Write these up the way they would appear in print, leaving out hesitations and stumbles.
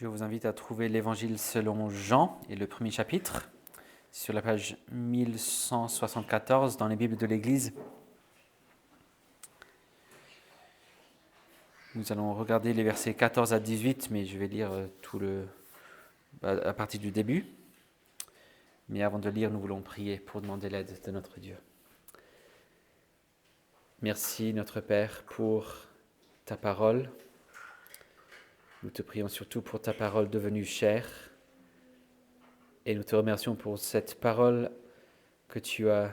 Je vous invite à trouver l'Évangile selon Jean et le premier chapitre, sur la page 1174 dans les Bibles de l'Église. Nous allons regarder les versets 14 à 18, mais je vais lire à partir du début. Mais avant de lire, nous voulons prier pour demander l'aide de notre Dieu. Merci, notre Père, pour ta parole. Nous te prions surtout pour ta parole devenue chair. Et nous te remercions pour cette parole que tu as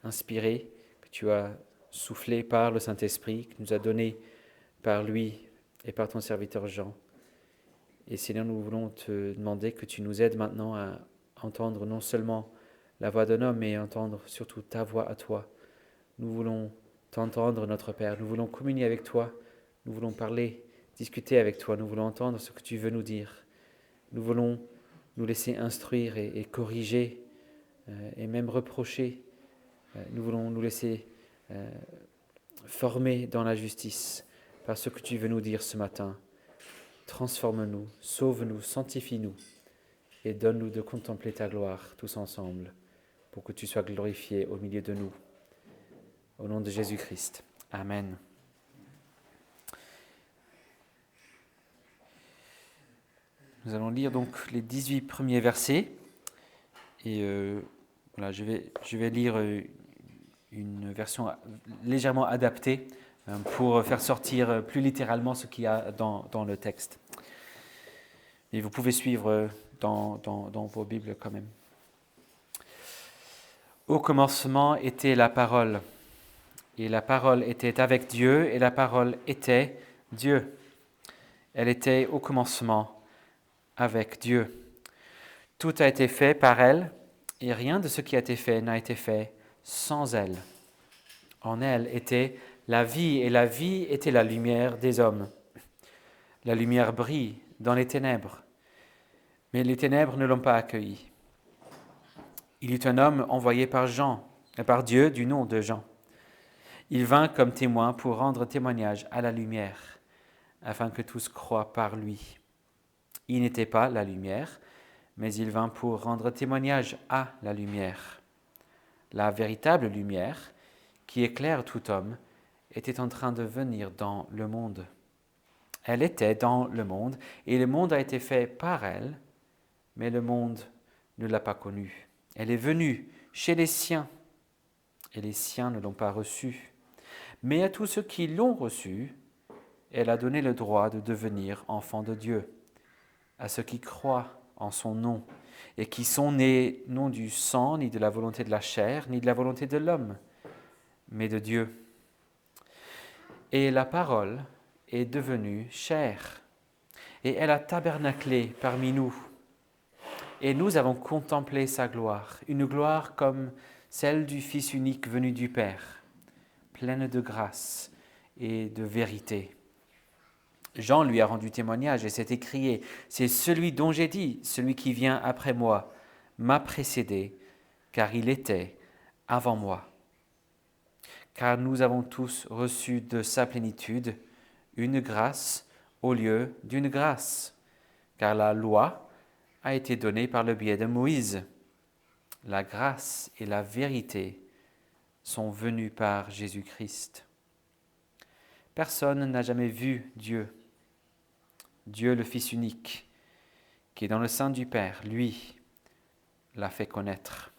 inspirée, que tu as soufflée par le Saint-Esprit, que nous as donnée par lui et par ton serviteur Jean. Et Seigneur, nous voulons te demander que tu nous aides maintenant à entendre non seulement la voix d'un homme, mais à entendre surtout ta voix à toi. Nous voulons t'entendre, notre Père. Nous voulons communier avec toi. Nous voulons parler, discuter avec toi. Nous voulons entendre ce que tu veux nous dire. Nous voulons nous laisser instruire et corriger et même reprocher. Nous voulons nous laisser former dans la justice par ce que tu veux nous dire ce matin. Transforme-nous, sauve-nous, sanctifie-nous et donne-nous de contempler ta gloire tous ensemble pour que tu sois glorifié au milieu de nous. Au nom de Jésus-Christ. Amen. Nous allons lire donc les 18 premiers versets. Et voilà, je vais lire une version légèrement adaptée pour faire sortir plus littéralement ce qu'il y a dans le texte. Et vous pouvez suivre dans vos Bibles quand même. Au commencement était la parole, et la parole était avec Dieu, et la parole était Dieu. Elle était au commencement avec Dieu. Tout a été fait par elle, et rien de ce qui a été fait n'a été fait sans elle. En elle était la vie, et la vie était la lumière des hommes. La lumière brille dans les ténèbres, mais les ténèbres ne l'ont pas accueillie. Il y eut un homme envoyé par Dieu du nom de Jean. Il vint comme témoin pour rendre témoignage à la lumière, afin que tous croient par lui. Il n'était pas la lumière, mais il vint pour rendre témoignage à la lumière. La véritable lumière, qui éclaire tout homme, était en train de venir dans le monde. Elle était dans le monde, et le monde a été fait par elle, mais le monde ne l'a pas connue. Elle est venue chez les siens, et les siens ne l'ont pas reçue. Mais à tous ceux qui l'ont reçue, elle a donné le droit de devenir enfants de Dieu, à ceux qui croient en son nom, et qui sont nés non du sang, ni de la volonté de la chair, ni de la volonté de l'homme, mais de Dieu. Et la parole est devenue chair, et elle a tabernaclé parmi nous. Et nous avons contemplé sa gloire, une gloire comme celle du Fils unique venu du Père, pleine de grâce et de vérité. Jean lui a rendu témoignage et s'est écrié, « C'est celui dont j'ai dit, celui qui vient après moi, m'a précédé, car il était avant moi. » Car nous avons tous reçu de sa plénitude une grâce au lieu d'une grâce, car la loi a été donnée par le biais de Moïse. La grâce et la vérité sont venues par Jésus-Christ. Personne n'a jamais vu Dieu. Dieu le Fils unique, qui est dans le sein du Père, lui, l'a fait connaître.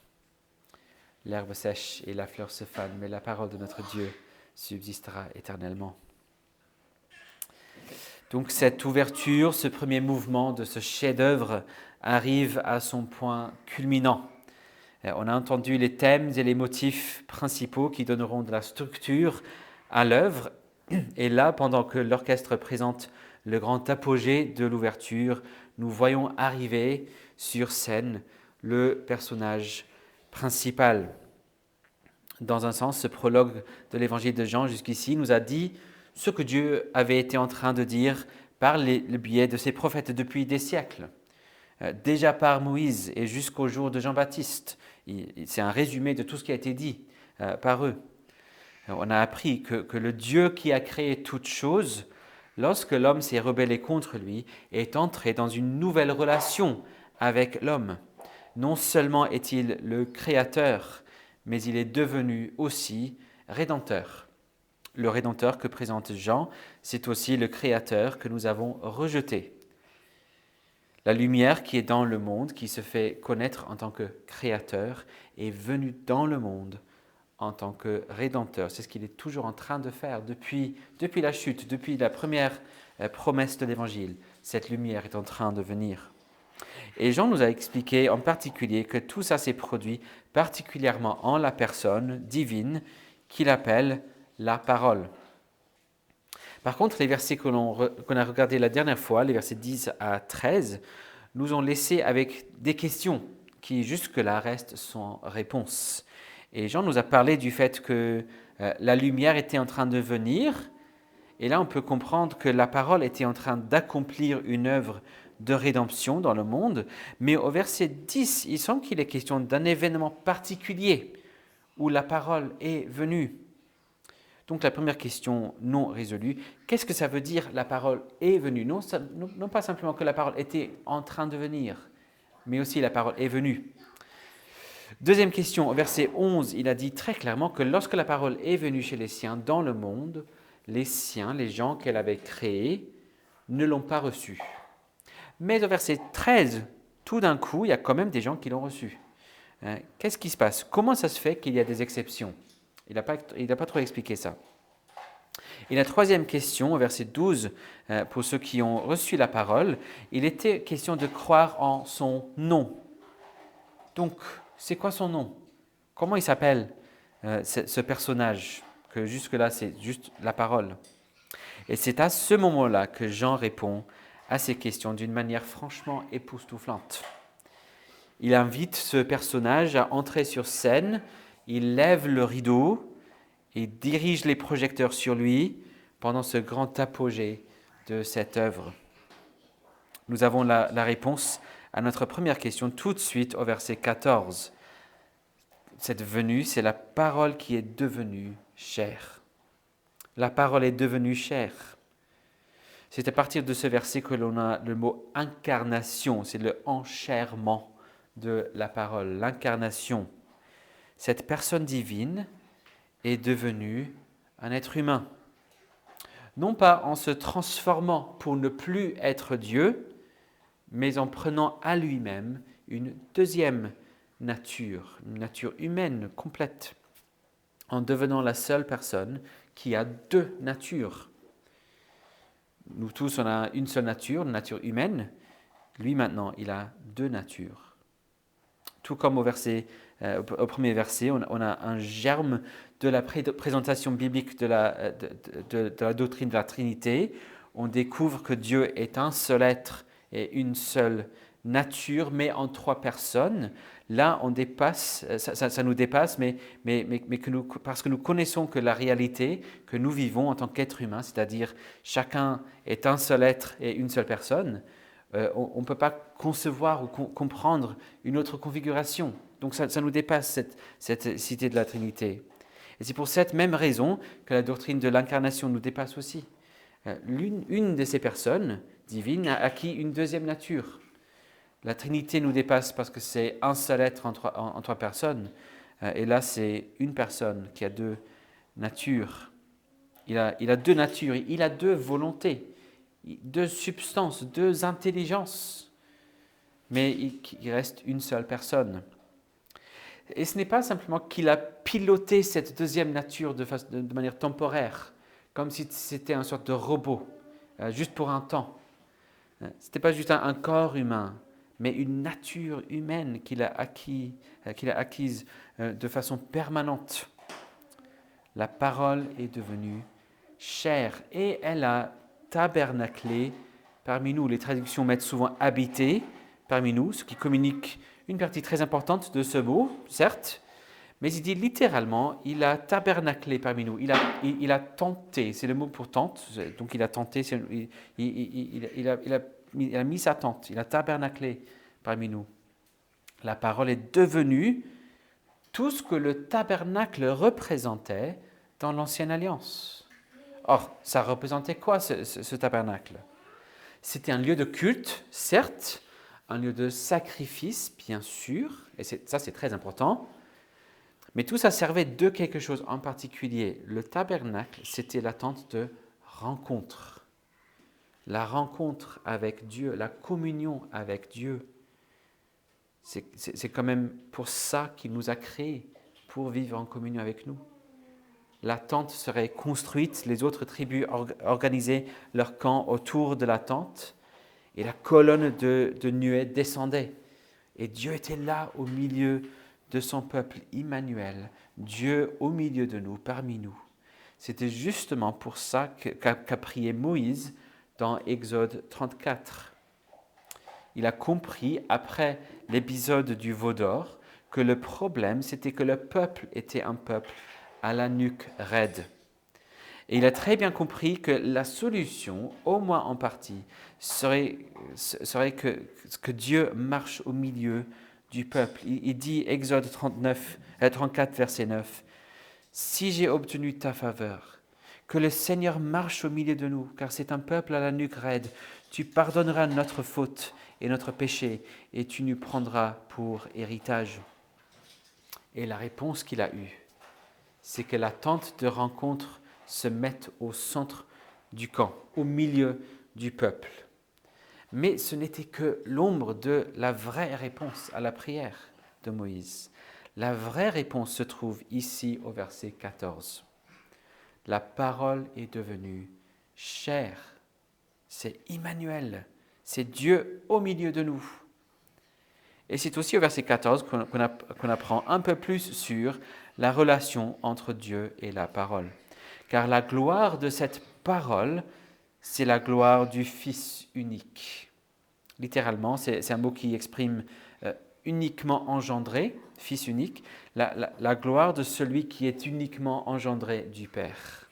L'herbe sèche et la fleur se fanent, mais la parole de notre Dieu subsistera éternellement. Donc cette ouverture, ce premier mouvement de ce chef-d'œuvre arrive à son point culminant. On a entendu les thèmes et les motifs principaux qui donneront de la structure à l'œuvre. Et là, pendant que l'orchestre présente le grand apogée de l'ouverture, nous voyons arriver sur scène le personnage principal. Dans un sens, ce prologue de l'évangile de Jean jusqu'ici nous a dit ce que Dieu avait été en train de dire par le biais de ses prophètes depuis des siècles. Déjà par Moïse et jusqu'au jour de Jean-Baptiste. C'est un résumé de tout ce qui a été dit par eux. On a appris que le Dieu qui a créé toutes choses lorsque l'homme s'est rebellé contre lui et est entré dans une nouvelle relation avec l'homme. Non seulement est-il le Créateur, mais il est devenu aussi Rédempteur. Le Rédempteur que présente Jean, c'est aussi le Créateur que nous avons rejeté. La lumière qui est dans le monde, qui se fait connaître en tant que Créateur, est venue dans le monde en tant que Rédempteur. C'est ce qu'il est toujours en train de faire depuis la chute, depuis la première promesse de l'Évangile. Cette lumière est en train de venir. Et Jean nous a expliqué en particulier que tout ça s'est produit particulièrement en la personne divine qu'il appelle la parole. Par contre, les versets qu'on a regardés la dernière fois, les versets 10 à 13, nous ont laissé avec des questions qui jusque-là restent sans réponse. Et Jean nous a parlé du fait que la lumière était en train de venir, et là on peut comprendre que la parole était en train d'accomplir une œuvre de rédemption dans le monde, mais au verset 10, il semble qu'il est question d'un événement particulier où la parole est venue. Donc la première question non résolue, qu'est-ce que ça veut dire la parole est venue? Non pas simplement que la parole était en train de venir, mais aussi la parole est venue. Deuxième question, au verset 11, il a dit très clairement que lorsque la parole est venue chez les siens dans le monde, les siens, les gens qu'elle avait créés, ne l'ont pas reçue. Mais au verset 13, tout d'un coup, il y a quand même des gens qui l'ont reçue. Qu'est-ce qui se passe? Comment ça se fait qu'il y a des exceptions? Il n'a pas trop expliqué ça. Et la troisième question, au verset 12, pour ceux qui ont reçu la parole, il était question de croire en son nom. Donc, c'est quoi son nom? Comment il s'appelle, ce personnage? Que jusque-là, c'est juste la parole. Et c'est à ce moment-là que Jean répond à ces questions d'une manière franchement époustouflante. Il invite ce personnage à entrer sur scène, il lève le rideau et dirige les projecteurs sur lui pendant ce grand apogée de cette œuvre. Nous avons la réponse à notre première question tout de suite au verset 14. Cette venue, c'est la parole qui est devenue chair. La parole est devenue chair. C'est à partir de ce verset que l'on a le mot incarnation, c'est le enchèrement de la parole, l'incarnation. Cette personne divine est devenue un être humain. Non pas en se transformant pour ne plus être Dieu, mais en prenant à lui-même une deuxième nature, une nature humaine complète, en devenant la seule personne qui a deux natures. Nous tous, on a une seule nature, une nature humaine. Lui, maintenant, il a deux natures. Tout comme au premier verset, on a un germe de la présentation biblique de la doctrine de la Trinité. On découvre que Dieu est un seul être et une seule nature, mais en trois personnes. Là, on dépasse, ça nous dépasse, mais parce que nous connaissons que la réalité que nous vivons en tant qu'être humain, c'est-à-dire chacun est un seul être et une seule personne, on ne peut pas concevoir ou comprendre une autre configuration. Donc ça nous dépasse, cette cité de la Trinité. Et c'est pour cette même raison que la doctrine de l'incarnation nous dépasse aussi. Une de ces personnes divines a acquis une deuxième nature. La Trinité nous dépasse parce que c'est un seul être en trois personnes. Et là, c'est une personne qui a deux natures. Il a deux natures, il a deux volontés, deux substances, deux intelligences. Mais il reste une seule personne. Et ce n'est pas simplement qu'il a piloté cette deuxième nature de manière temporaire, comme si c'était une sorte de robot, juste pour un temps. Ce n'était pas juste un corps humain, mais une nature humaine qu'il a acquise de façon permanente. La parole est devenue chair et elle a tabernaclé parmi nous. Les traductions mettent souvent habité parmi nous, ce qui communique une partie très importante de ce mot, certes, mais il dit littéralement, il a tabernaclé parmi nous, il a tenté, c'est le mot pour tente, donc il a tenté, il a mis sa tente, il a tabernaclé parmi nous. La parole est devenue tout ce que le tabernacle représentait dans l'Ancienne Alliance. Or, ça représentait quoi ce tabernacle? C'était un lieu de culte, certes, un lieu de sacrifice, bien sûr, et ça c'est très important, mais tout ça servait de quelque chose en particulier. Le tabernacle, c'était la tente de rencontre. La rencontre avec Dieu, la communion avec Dieu. C'est quand même pour ça qu'il nous a créés, pour vivre en communion avec nous. La tente serait construite, les autres tribus organisaient leur camp autour de la tente, et la colonne de nuée descendait. Et Dieu était là au milieu de son peuple, Immanuel, Dieu au milieu de nous, parmi nous. C'était justement pour ça qu'a prié Moïse dans Exode 34. Il a compris, après l'épisode du veau d'or, que le problème, c'était que le peuple était un peuple à la nuque raide. Et il a très bien compris que la solution, au moins en partie, serait que Dieu marche au milieu du peuple. Il dit, Exode 34, verset 9, « Si j'ai obtenu ta faveur, que le Seigneur marche au milieu de nous, car c'est un peuple à la nuque raide, tu pardonneras notre faute et notre péché, et tu nous prendras pour héritage. » Et la réponse qu'il a eue, c'est que la tente de rencontre se mette au centre du camp, au milieu du peuple. Mais ce n'était que l'ombre de la vraie réponse à la prière de Moïse. La vraie réponse se trouve ici au verset 14. La parole est devenue chair. C'est Immanuel, c'est Dieu au milieu de nous. Et c'est aussi au verset 14 qu'on apprend un peu plus sur la relation entre Dieu et la parole. Car la gloire de cette parole, c'est la gloire du Fils unique. Littéralement, c'est un mot qui exprime uniquement engendré, Fils unique, la gloire de celui qui est uniquement engendré du Père.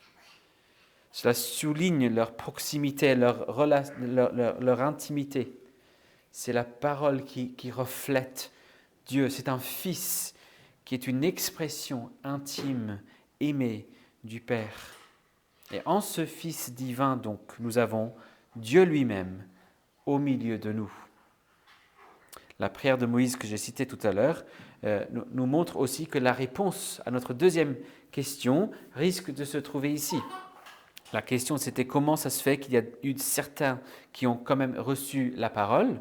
Cela souligne leur proximité, leur intimité. C'est la parole qui reflète Dieu. C'est un Fils qui est une expression intime, aimée du Père. Et en ce Fils divin, donc, nous avons Dieu lui-même au milieu de nous. La prière de Moïse que j'ai citée tout à l'heure nous montre aussi que la réponse à notre deuxième question risque de se trouver ici. La question, c'était comment ça se fait qu'il y a eu certains qui ont quand même reçu la parole.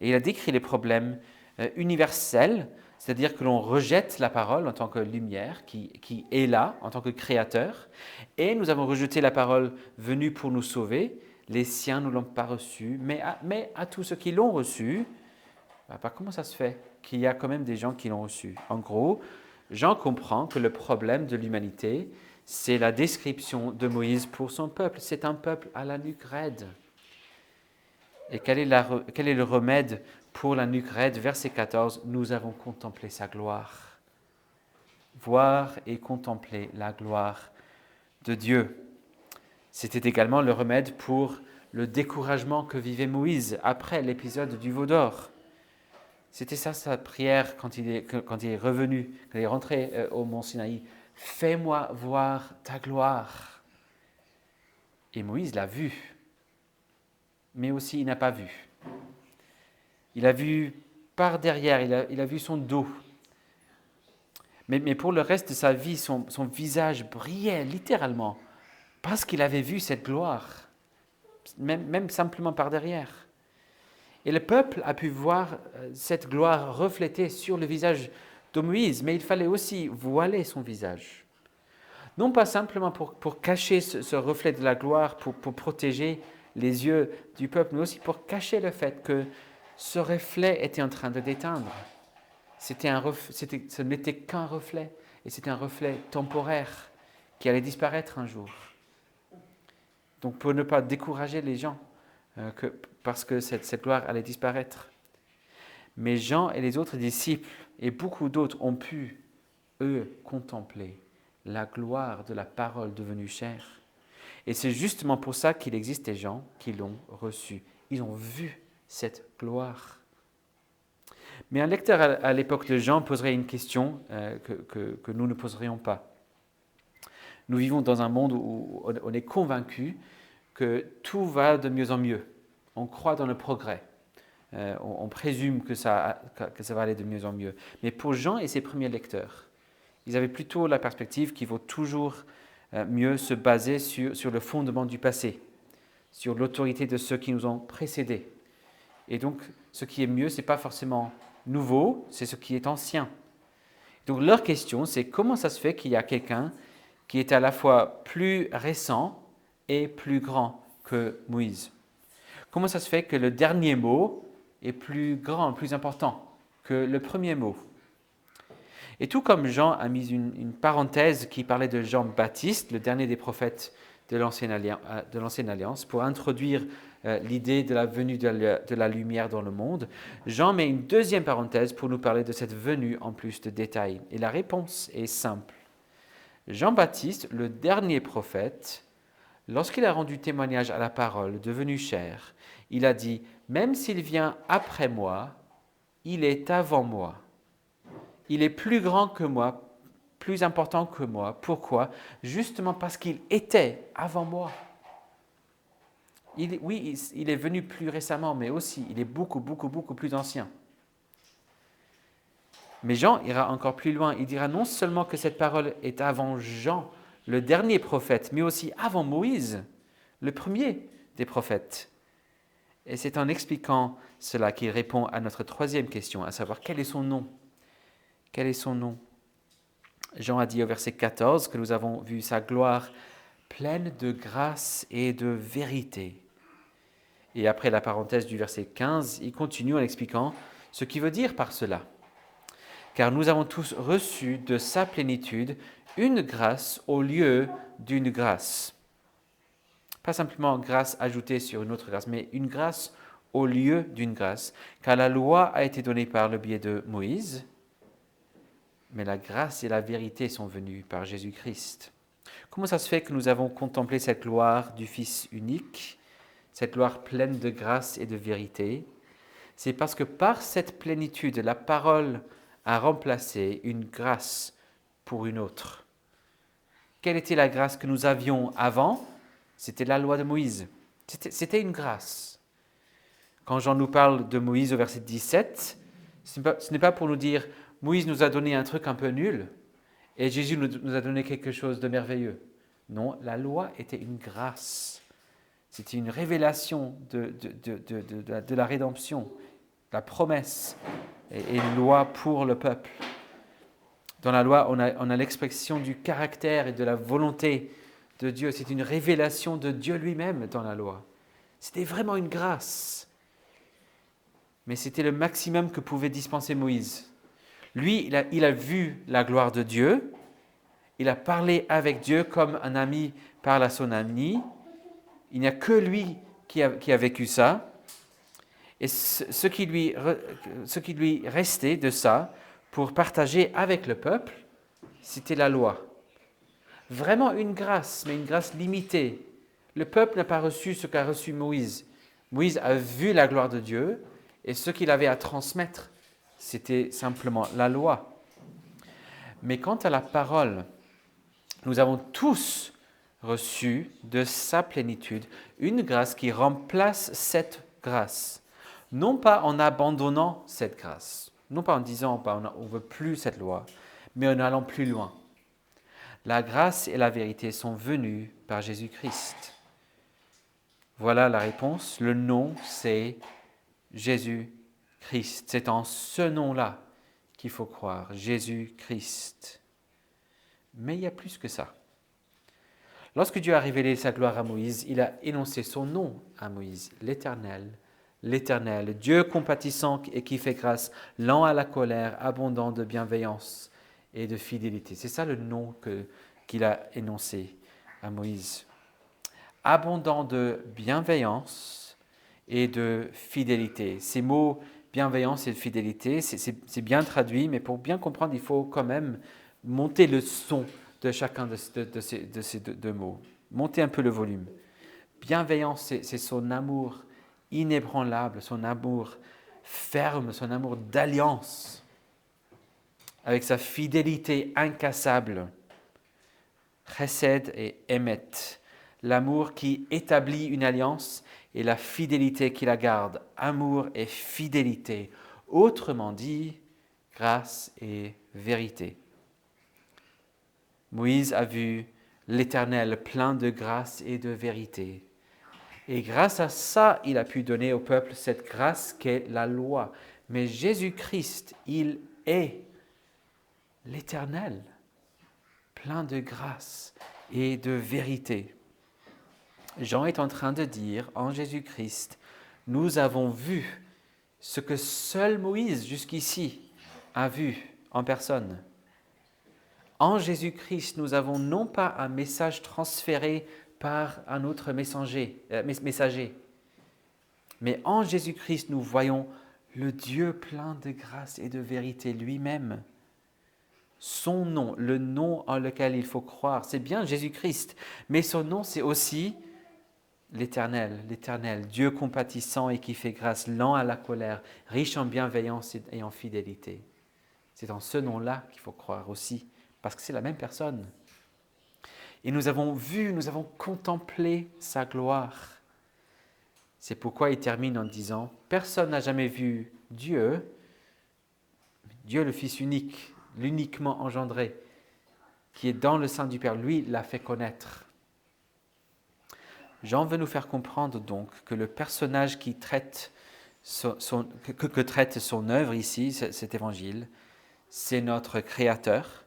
Et il a décrit les problèmes universels, c'est-à-dire que l'on rejette la parole en tant que lumière qui est là, en tant que créateur. Et nous avons rejeté la parole venue pour nous sauver. Les siens ne l'ont pas reçue, mais à tous ceux qui l'ont reçue, comment ça se fait qu'il y a quand même des gens qui l'ont reçue? En gros, Jean comprend que le problème de l'humanité, c'est la description de Moïse pour son peuple. C'est un peuple à la nuque raide. Et quel est le remède pour la nuque raide? Verset 14, nous avons contemplé sa gloire. Voir et contempler la gloire de Dieu. C'était également le remède pour le découragement que vivait Moïse après l'épisode du veau d'or. C'était ça sa prière quand il est revenu, quand il est rentré au mont Sinaï. Fais-moi voir ta gloire. Et Moïse l'a vu, mais aussi il n'a pas vu. Il a vu par derrière, il a vu son dos. Mais pour le reste de sa vie, son visage brillait littéralement parce qu'il avait vu cette gloire, même simplement par derrière. Et le peuple a pu voir cette gloire reflétée sur le visage de Moïse, mais il fallait aussi voiler son visage. Non pas simplement pour cacher ce reflet de la gloire, pour protéger les yeux du peuple, mais aussi pour cacher le fait que ce reflet était en train de déteindre. Ce n'était qu'un reflet, et c'était un reflet temporaire qui allait disparaître un jour. Donc pour ne pas décourager les gens, parce que cette gloire allait disparaître. Mais Jean et les autres disciples, et beaucoup d'autres, ont pu, eux, contempler la gloire de la parole devenue chair. Et c'est justement pour ça qu'il existe des gens qui l'ont reçue. Ils ont vu cette gloire. Mais un lecteur à l'époque de Jean poserait une question que nous ne poserions pas. Nous vivons dans un monde où on est convaincu que tout va de mieux en mieux. On croit dans le progrès. On présume que ça va aller de mieux en mieux. Mais pour Jean et ses premiers lecteurs, ils avaient plutôt la perspective qu'il vaut toujours mieux se baser sur le fondement du passé, sur l'autorité de ceux qui nous ont précédés. Et donc, ce qui est mieux, ce n'est pas forcément nouveau, c'est ce qui est ancien. Donc, leur question, c'est comment ça se fait qu'il y a quelqu'un qui est à la fois plus récent et plus grand que Moïse? Comment ça se fait que le dernier mot est plus grand, plus important que le premier mot? Et tout comme Jean a mis une parenthèse qui parlait de Jean-Baptiste, le dernier des prophètes de l'Ancienne Alliance, pour introduire l'idée de la venue de la lumière dans le monde, Jean met une deuxième parenthèse pour nous parler de cette venue en plus de détails. Et la réponse est simple. Jean-Baptiste, le dernier prophète, lorsqu'il a rendu témoignage à la parole devenue chair, il a dit « Même s'il vient après moi, il est avant moi. Il est plus grand que moi, plus important que moi. Pourquoi? Justement parce qu'il était avant moi. Il est venu plus récemment, mais aussi, il est beaucoup, beaucoup, beaucoup plus ancien. » Mais Jean ira encore plus loin. Il dira non seulement que cette parole est avant Jean, le dernier prophète, mais aussi avant Moïse, le premier des prophètes. Et c'est en expliquant cela qu'il répond à notre troisième question, à savoir quel est son nom? Quel est son nom? Jean a dit au verset 14 que nous avons vu sa gloire pleine de grâce et de vérité. Et après la parenthèse du verset 15, il continue en expliquant ce qu'il veut dire par cela. Car nous avons tous reçu de sa plénitude une grâce au lieu d'une grâce. Pas simplement grâce ajoutée sur une autre grâce, mais une grâce au lieu d'une grâce. Car la loi a été donnée par le biais de Moïse, mais la grâce et la vérité sont venues par Jésus-Christ. Comment ça se fait que nous avons contemplé cette gloire du Fils unique, cette gloire pleine de grâce et de vérité? C'est parce que par cette plénitude, la parole a remplacé une grâce pour une autre. Quelle était la grâce que nous avions avant? C'était la loi de Moïse. C'était une grâce. Quand Jean nous parle de Moïse au verset 17, ce n'est pas pour nous dire « Moïse nous a donné un truc un peu nul et Jésus nous a donné quelque chose de merveilleux ». Non, la loi était une grâce. C'était une révélation de la rédemption, la promesse et une loi pour le peuple. Dans la loi, on a l'expression du caractère et de la volonté de Dieu. C'est une révélation de Dieu lui-même dans la loi. C'était vraiment une grâce. Mais c'était le maximum que pouvait dispenser Moïse. Lui, il a vu la gloire de Dieu. Il a parlé avec Dieu comme un ami parle à son ami. Il n'y a que lui qui a vécu ça. Et ce qui lui restait de ça, pour partager avec le peuple, c'était la loi. Vraiment une grâce, mais une grâce limitée. Le peuple n'a pas reçu ce qu'a reçu Moïse. Moïse a vu la gloire de Dieu, et ce qu'il avait à transmettre, c'était simplement la loi. Mais quant à la parole, nous avons tous reçu de sa plénitude une grâce qui remplace cette grâce. Non pas en abandonnant cette grâce, non pas en disant on ne veut plus cette loi, mais en allant plus loin. La grâce et la vérité sont venues par Jésus-Christ. Voilà la réponse. Le nom, c'est Jésus-Christ. C'est en ce nom-là qu'il faut croire, Jésus-Christ. Mais il y a plus que ça. Lorsque Dieu a révélé sa gloire à Moïse, il a énoncé son nom à Moïse, l'Éternel. L'Éternel, Dieu compatissant et qui fait grâce, lent à la colère, abondant de bienveillance et de fidélité. C'est ça le nom qu'il a énoncé à Moïse. Abondant de bienveillance et de fidélité. Ces mots bienveillance et de fidélité, c'est bien traduit, mais pour bien comprendre, il faut quand même monter le son de chacun de ces deux mots. Monter un peu le volume. Bienveillance, c'est son amour inébranlable, son amour ferme, son amour d'alliance, avec sa fidélité incassable, chesed et emet, l'amour qui établit une alliance et la fidélité qui la garde, amour et fidélité, autrement dit, grâce et vérité. Moïse a vu l'Éternel plein de grâce et de vérité. Et grâce à ça, il a pu donner au peuple cette grâce qu'est la loi. Mais Jésus-Christ, il est l'Éternel, plein de grâce et de vérité. Jean est en train de dire, en Jésus-Christ, nous avons vu ce que seul Moïse jusqu'ici a vu en personne. En Jésus-Christ, nous avons non pas un message transféré par un autre messager, mais en Jésus-Christ, nous voyons le Dieu plein de grâce et de vérité lui-même. Son nom, le nom en lequel il faut croire, c'est bien Jésus-Christ, mais son nom, c'est aussi l'Éternel, Dieu compatissant et qui fait grâce, lent à la colère, riche en bienveillance et en fidélité. C'est dans ce nom-là qu'il faut croire aussi, parce que c'est la même personne. Et nous avons vu, nous avons contemplé sa gloire. C'est pourquoi il termine en disant, personne n'a jamais vu Dieu, Dieu le Fils unique, l'uniquement engendré, qui est dans le sein du Père, lui l'a fait connaître. Jean veut nous faire comprendre donc que le personnage qui traite que traite son œuvre ici, cet évangile, c'est notre Créateur,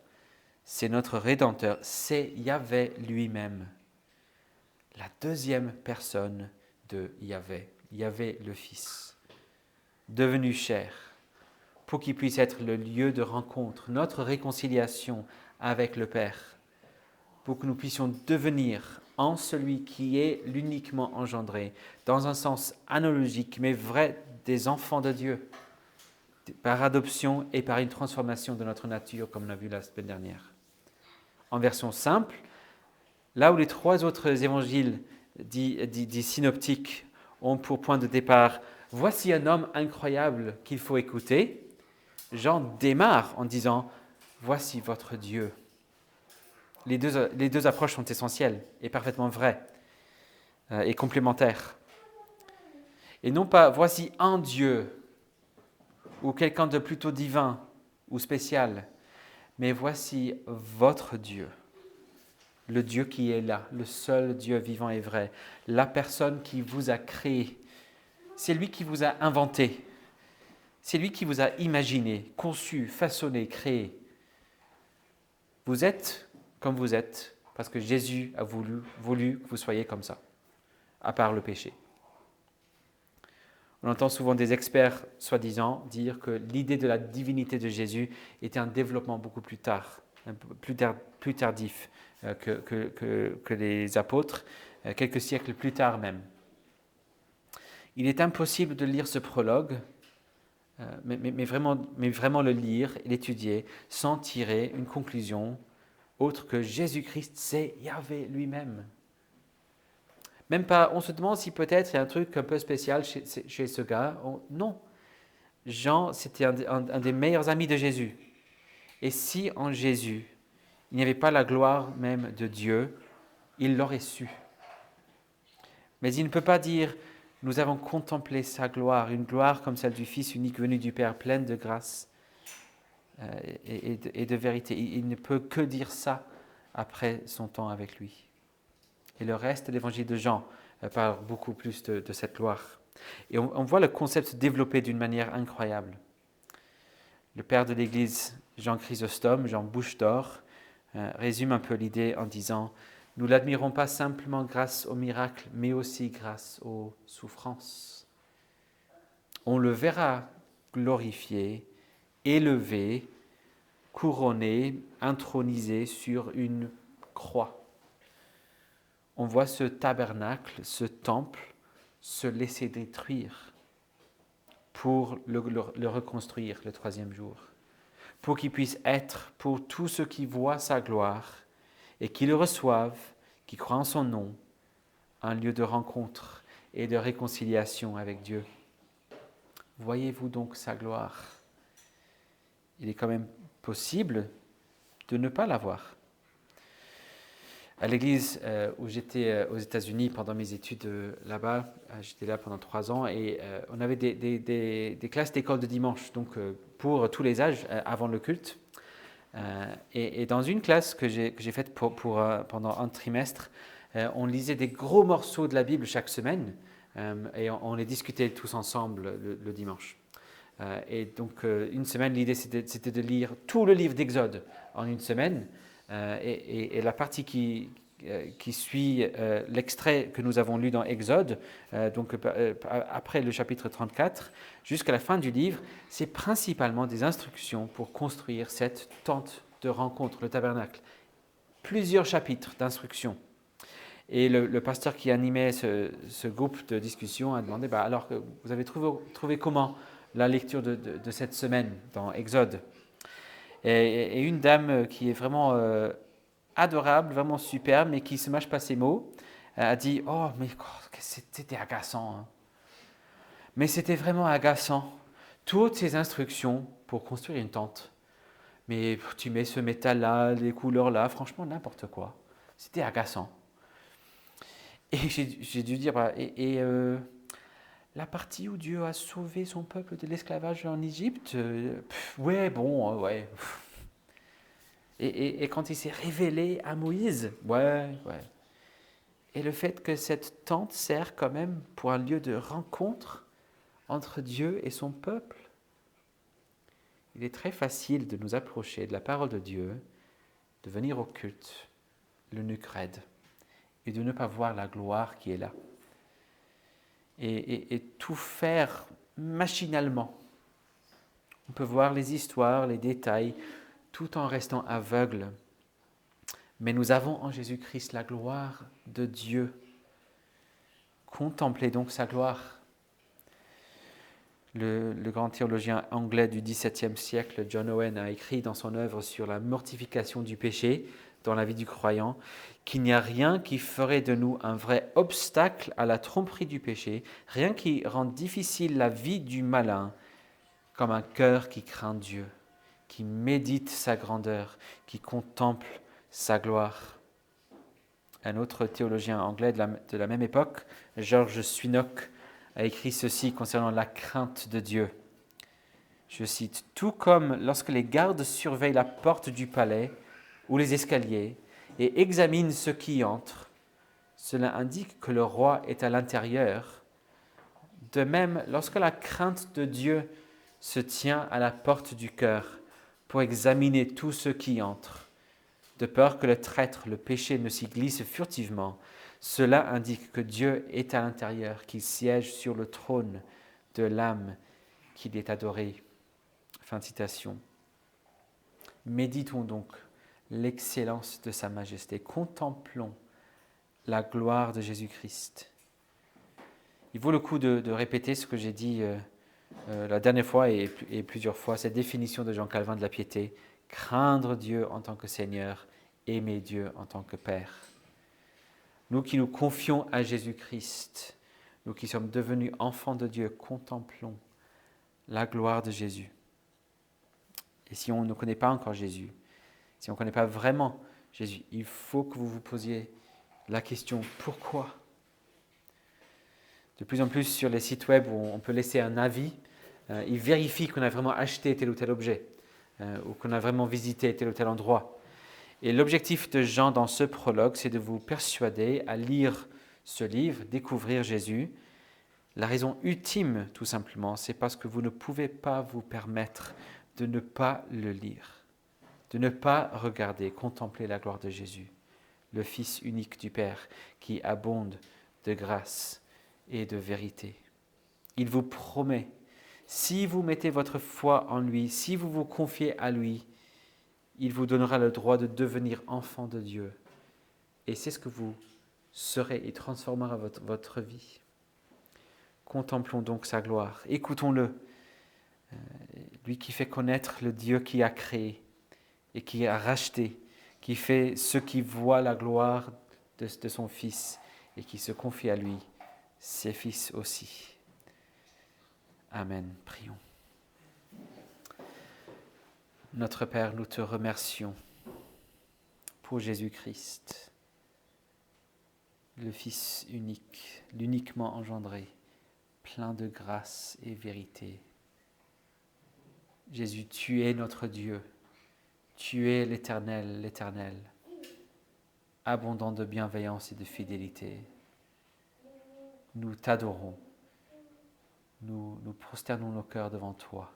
c'est notre Rédempteur, c'est Yahvé lui-même, la deuxième personne de Yahvé, Yahvé le Fils, devenu chair, pour qu'il puisse être le lieu de rencontre, notre réconciliation avec le Père, pour que nous puissions devenir en celui qui est l'uniquement engendré, dans un sens analogique, mais vrai, des enfants de Dieu, par adoption et par une transformation de notre nature, comme on a vu la semaine dernière. En version simple, là où les trois autres évangiles dits synoptiques ont pour point de départ « Voici un homme incroyable qu'il faut écouter », Jean démarre en disant « Voici votre Dieu ». Les deux approches sont essentielles et parfaitement vraies et complémentaires. Et non pas « Voici un Dieu » ou quelqu'un de plutôt divin ou spécial, mais voici votre Dieu, le Dieu qui est là, le seul Dieu vivant et vrai, la personne qui vous a créé. C'est lui qui vous a inventé, c'est lui qui vous a imaginé, conçu, façonné, créé. Vous êtes comme vous êtes parce que Jésus a voulu que vous soyez comme ça, à part le péché. On entend souvent des experts, soi-disant, dire que l'idée de la divinité de Jésus était un développement beaucoup plus tard, plus tardif que les apôtres, quelques siècles plus tard même. Il est impossible de lire ce prologue, mais vraiment le lire et l'étudier sans tirer une conclusion autre que Jésus-Christ, c'est Yahvé lui-même. Même pas, on se demande si peut-être il y a un truc un peu spécial chez ce gars. Non. Jean, c'était un des meilleurs amis de Jésus. Et si en Jésus, il n'y avait pas la gloire même de Dieu, il l'aurait su. Mais il ne peut pas dire, nous avons contemplé sa gloire, une gloire comme celle du Fils unique venu du Père, pleine de grâce et de vérité. Il ne peut que dire ça après son temps avec lui. Et le reste de l'évangile de Jean parle beaucoup plus de cette gloire. Et on voit le concept se développer d'une manière incroyable. Le père de l'Église, Jean Chrysostome, Jean Bouche d'Or, résume un peu l'idée en disant « Nous l'admirons pas simplement grâce aux miracles, mais aussi grâce aux souffrances. On le verra glorifié, élevé, couronné, intronisé sur une croix. On voit ce tabernacle, ce temple, se laisser détruire pour le reconstruire le troisième jour, pour qu'il puisse être pour tous ceux qui voient sa gloire et qui le reçoivent, qui croient en son nom, un lieu de rencontre et de réconciliation avec Dieu. Voyez-vous donc sa gloire? Il est quand même possible de ne pas la voir. À l'église où j'étais aux États-Unis pendant mes études là-bas, j'étais là pendant 3 ans et on avait des classes d'école de dimanche, donc pour tous les âges avant le culte. Et dans une classe que j'ai faite pendant un trimestre, on lisait des gros morceaux de la Bible chaque semaine et on les discutait tous ensemble le dimanche. Et donc une semaine, l'idée c'était de lire tout le livre d'Exode en une semaine. Et la partie qui suit l'extrait que nous avons lu dans Exode, après le chapitre 34, jusqu'à la fin du livre, c'est principalement des instructions pour construire cette tente de rencontre, le tabernacle. Plusieurs chapitres d'instructions. Et le pasteur qui animait ce groupe de discussion a demandé, alors vous avez trouvé comment la lecture de cette semaine dans Exode? Et une dame qui est vraiment adorable, vraiment super, mais qui ne se mâche pas ses mots, a dit « Oh, mais c'était agaçant. Hein. Mais c'était vraiment agaçant. Toutes ces instructions pour construire une tente. Mais tu mets ce métal-là, les couleurs-là, franchement, n'importe quoi. C'était agaçant. » Et j'ai dû dire la partie où Dieu a sauvé son peuple de l'esclavage en Égypte, ouais, bon, ouais. Et quand il s'est révélé à Moïse, ouais. Et le fait que cette tente sert quand même pour un lieu de rencontre entre Dieu et son peuple. Il est très facile de nous approcher de la parole de Dieu, de venir au culte, le nuque raide, et de ne pas voir la gloire qui est là. Et tout faire machinalement. On peut voir les histoires, les détails, tout en restant aveugle. Mais nous avons en Jésus-Christ la gloire de Dieu. Contemplez donc sa gloire. Le grand théologien anglais du XVIIe siècle, John Owen, a écrit dans son œuvre sur la mortification du péché dans la vie du croyant qu'il n'y a rien qui ferait de nous un vrai obstacle à la tromperie du péché, rien qui rende difficile la vie du malin, comme un cœur qui craint Dieu, qui médite sa grandeur, qui contemple sa gloire. Un autre théologien anglais de la même époque, George Swinnock, a écrit ceci concernant la crainte de Dieu. Je cite, « Tout comme lorsque les gardes surveillent la porte du palais ou les escaliers et examinent ceux qui y entrent, cela indique que le roi est à l'intérieur. De même, lorsque la crainte de Dieu se tient à la porte du cœur pour examiner tous ceux qui y entrent, de peur que le traître, le péché ne s'y glisse furtivement, cela indique que Dieu est à l'intérieur, qu'il siège sur le trône de l'âme qu'il est adoré. » Fin de citation. Méditons donc l'excellence de sa majesté. Contemplons la gloire de Jésus-Christ. Il vaut le coup de répéter ce que j'ai dit la dernière fois et plusieurs fois, cette définition de Jean Calvin de la piété. Craindre Dieu en tant que Seigneur, aimer Dieu en tant que Père. Nous qui nous confions à Jésus-Christ, nous qui sommes devenus enfants de Dieu, contemplons la gloire de Jésus. Et si on ne connaît pas encore Jésus, si on ne connaît pas vraiment Jésus, il faut que vous vous posiez la question « Pourquoi ?» De plus en plus sur les sites web où on peut laisser un avis, ils vérifient qu'on a vraiment acheté tel ou tel objet ou qu'on a vraiment visité tel ou tel endroit. Et l'objectif de Jean dans ce prologue, c'est de vous persuader à lire ce livre, découvrir Jésus. La raison ultime, tout simplement, c'est parce que vous ne pouvez pas vous permettre de ne pas le lire, de ne pas regarder, contempler la gloire de Jésus, le Fils unique du Père qui abonde de grâce et de vérité. Il vous promet, si vous mettez votre foi en lui, si vous vous confiez à lui, il vous donnera le droit de devenir enfant de Dieu. Et c'est ce que vous serez et transformera votre vie. Contemplons donc sa gloire, écoutons-le, lui qui fait connaître le Dieu qui a créé et qui a racheté, qui fait ceux qui voient la gloire de son Fils et qui se confient à lui, ses fils aussi. Amen. Prions. Notre Père, nous te remercions pour Jésus-Christ. le Fils unique, l'uniquement engendré, plein de grâce et vérité. Jésus, tu es notre Dieu, tu es l'Éternel, l'Éternel, abondant de bienveillance et de fidélité. Nous t'adorons, nous prosternons nos cœurs devant toi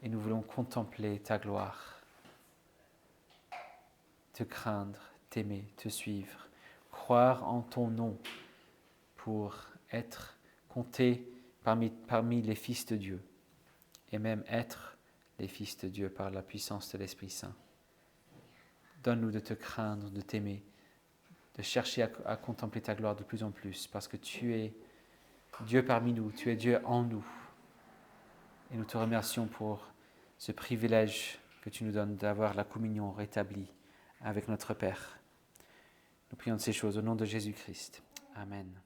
et nous voulons contempler ta gloire, te craindre, t'aimer, te suivre, croire en ton nom pour être comptés parmi les fils de Dieu et même être les fils de Dieu par la puissance de l'Esprit Saint. Donne-nous de te craindre, de t'aimer, de chercher à contempler ta gloire de plus en plus parce que tu es Dieu parmi nous, tu es Dieu en nous. Et nous te remercions pour ce privilège que tu nous donnes d'avoir la communion rétablie avec notre Père. Nous prions de ces choses au nom de Jésus-Christ. Amen.